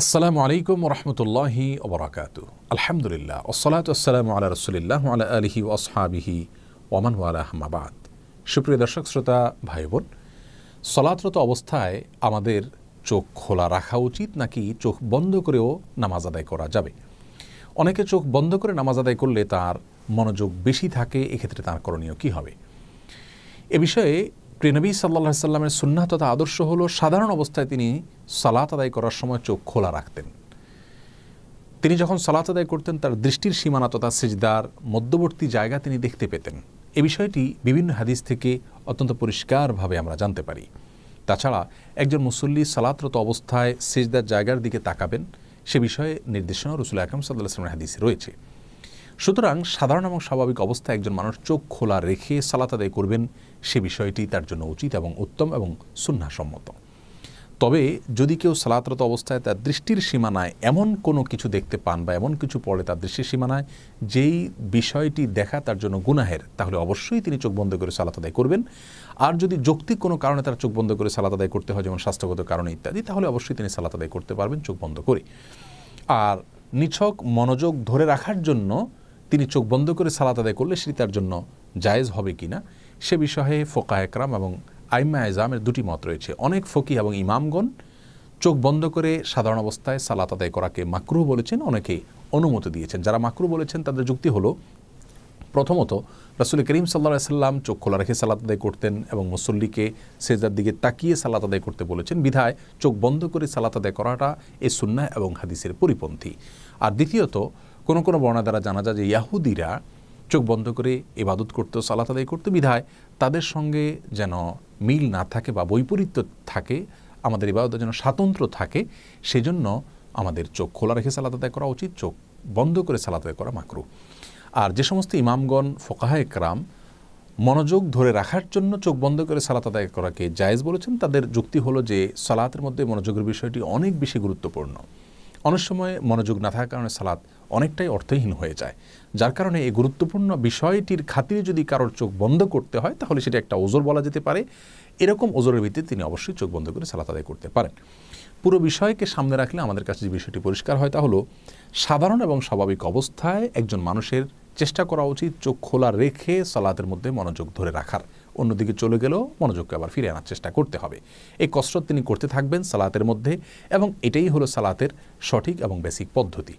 আসসালামু আলাইকুম ওরহমতুল্লাহি ওবরাকাতু। আলহামদুলিল্লাহ ওসসালাতু ওয়াসসালামু আলা রাসূলিল্লাহ ওয়া আলা আলিহি ওয়া আসহাবিহি ওয়া মান ওয়ালাহু আম্মা বাদ। সুপ্রিয় দর্শক শ্রোতা ভাই বোন, সলাতরত অবস্থায় আমাদের চোখ খোলা রাখা উচিত নাকি চোখ বন্ধ করেও নামাজ আদায় করা যাবে? অনেকে চোখ বন্ধ করে নামাজ আদায় করলে তার মনোযোগ বেশি থাকে, এক্ষেত্রে তার করণীয় কী হবে? এ বিষয়ে প্রিয় নবী সাল্লাল্লাহু আলাইহি সাল্লামের সুন্নাহ তথা আদর্শ হলো সাধারণ অবস্থায় তিনি সালাত আদায় করার সময় চোখ খোলা রাখতেন। তিনি যখন সালাত আদায় করতেন তার দৃষ্টির সীমানা তথা সিজদার মধ্যবর্তী জায়গা তিনি দেখতে পেতেন। এ বিষয়টি বিভিন্ন হাদিস থেকে অত্যন্ত পরিষ্কারভাবে আমরা জানতে পারি। তাছাড়া একজন মুসল্লি সালাতরত অবস্থায় সিজদার জায়গার দিকে তাকাবেন, সে বিষয়ে নির্দেশনা রাসূল আকরাম সাল্লাল্লাহু আলাইহি ওয়াসাল্লামের হাদিসে রয়েছে। সুতরাং সাধারণ এবং স্বাভাবিক অবস্থায় একজন মানুষ চোখ খোলা রেখে সালাত আদায় করবেন, সে বিষয়টি তার জন্য উচিত এবং উত্তম এবং সুন্নাহসম্মত। তবে যদি কেউ সালাতরত অবস্থায় তার দৃষ্টির সীমানায় এমন কোনো কিছু দেখতে পান বা এমন কিছু পড়ে তার দৃষ্টির সীমানায় যেই বিষয়টি দেখা তার জন্য গুনাহের, তাহলে অবশ্যই তিনি চোখ বন্ধ করে সালাত আদায় করবেন। আর যদি যৌক্তিক কোনো কারণে তার চোখ বন্ধ করে সালাত আদায় করতে হয়, যেমন স্বাস্থ্যগত কারণে ইত্যাদি, তাহলে অবশ্যই তিনি সালাত আদায় করতে পারবেন চোখ বন্ধ করে। আর নিছক মনোযোগ ধরে রাখার জন্য তিনি চোখ বন্ধ করে সালাত আদায় করলে সেটি তার জন্য জায়েজ হবে কিনা, সে বিষয়ে ফোকায়ে কেরাম এবং আইম্মা এজামের দুটি মত রয়েছে। অনেক ফকিহ এবং ইমামগণ চোখ বন্ধ করে সাধারণ অবস্থায় সালাত আদায় করাকে মাকরুহ বলেছেন, অনেকে অনুমতি দিয়েছেন। যারা মাকরুহ বলেছেন তাদের যুক্তি হলো, প্রথমত রাসূল করিম সাল্লাল্লাহু আলাইহি সাল্লাম চোখ খোলা রেখে সালাত আদায় করতেন এবং মুসল্লিকে সিজদার দিকে তাকিয়ে সালাত আদায় করতে বলেছেন, বিধায় চোখ বন্ধ করে সালাত আদায় করাটা এই সুন্নাহ এবং হাদিসের পরিপন্থী। আর দ্বিতীয়ত কোনো কোনো বর্ণনা দ্বারা জানা যায় যে ইয়াহুদিরা চোখ বন্ধ করে ইবাদত করতো, সালাত আদায় করতো, বিধায় তাদের সঙ্গে যেন মিল না থাকে বা বৈপরীত্য থাকে, আমাদের ইবাদতের যেন স্বাতন্ত্র্য থাকে, সেজন্য আমাদের চোখ খোলা রেখে সালাত আদায় করা উচিত, চোখ বন্ধ করে সালাত আদায় করা মাকরুহ। আর যে সমস্ত ইমামগণ ফোকাহায়ে কেরাম মনোযোগ ধরে রাখার জন্য চোখ বন্ধ করে সালাত আদায় করাকে জায়েজ বলেছেন, তাদের যুক্তি হলো যে সালাতের মধ্যে মনোযোগের বিষয়টি অনেক বেশি গুরুত্বপূর্ণ। অনেক সময় মনোযোগ না থাকার কারণে সালাত অনেকটাই অর্থহীন হয়ে যায়, যার কারণে এই গুরুত্বপূর্ণ বিষয়টির খাতিরে যদি কারোর চোখ বন্ধ করতে হয় তাহলে সেটা একটা ওজর বলা যেতে পারে। এরকম ওজরের ভিত্তিতে তিনি অবশ্যই চোখ বন্ধ করে সালাত আদায় করতে পারেন। পুরো বিষয়কে সামনে রাখলে আমাদের কাছে যে বিষয়টি পরিষ্কার হয় তা হলো, সাধারণ এবং স্বাভাবিক অবস্থায় একজন মানুষের চেষ্টা করা উচিত চোখ খোলা রেখে সালাতের মধ্যে মনোযোগ ধরে রাখার। অন্যদিকে চলে গেলেও মনোযোগকে আবার ফিরে আনার চেষ্টা করতে হবে। এই কসরত তিনি করতে থাকবেন সালাতের মধ্যে, এবং এটাই হলো সালাতের সঠিক এবং বেসিক পদ্ধতি।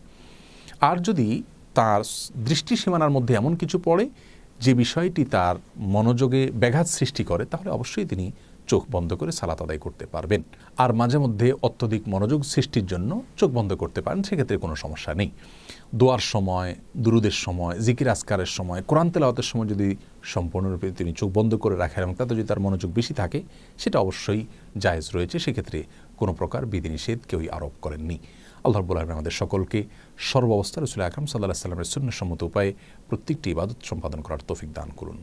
আর যদি তার দৃষ্টি সীমানার মধ্যে এমন কিছু পড়ে যে বিষয়টি তার মনোযোগে ব্যাঘাত সৃষ্টি করে, তাহলে অবশ্যই তিনি চোখ বন্ধ করে সালাত আদায় করতে পারবেন। আর মাঝে মধ্যে অত্যধিক মনোযোগ সৃষ্টির জন্য চোখ বন্ধ করতে পারেন, সেক্ষেত্রে কোনো সমস্যা নেই। দোয়ার সময়, দুরুদের সময়, জিকির আজকারের সময়, কোরআন তেলাওয়াতের সময় যদি সম্পূর্ণরূপে তিনি চোখ বন্ধ করে রাখেন এবং তাতে যদি তার মনোযোগ বেশি থাকে, সেটা অবশ্যই জায়েজ রয়েছে, সেক্ষেত্রে কোনো প্রকার বিধিনিষেধ কেউই আরোপ করেননি। আল্লাহ রাব্বুল আলামিন আমাদের সকলকে সর্বাবস্থায় রাসূল আকরাম সাল্লাল্লাহু আলাইহি ওয়াসাল্লামের সুন্নাহসম্মত উপায়ে প্রত্যেকটি ইবাদত সম্পাদন করার তৌফিক দান করুন।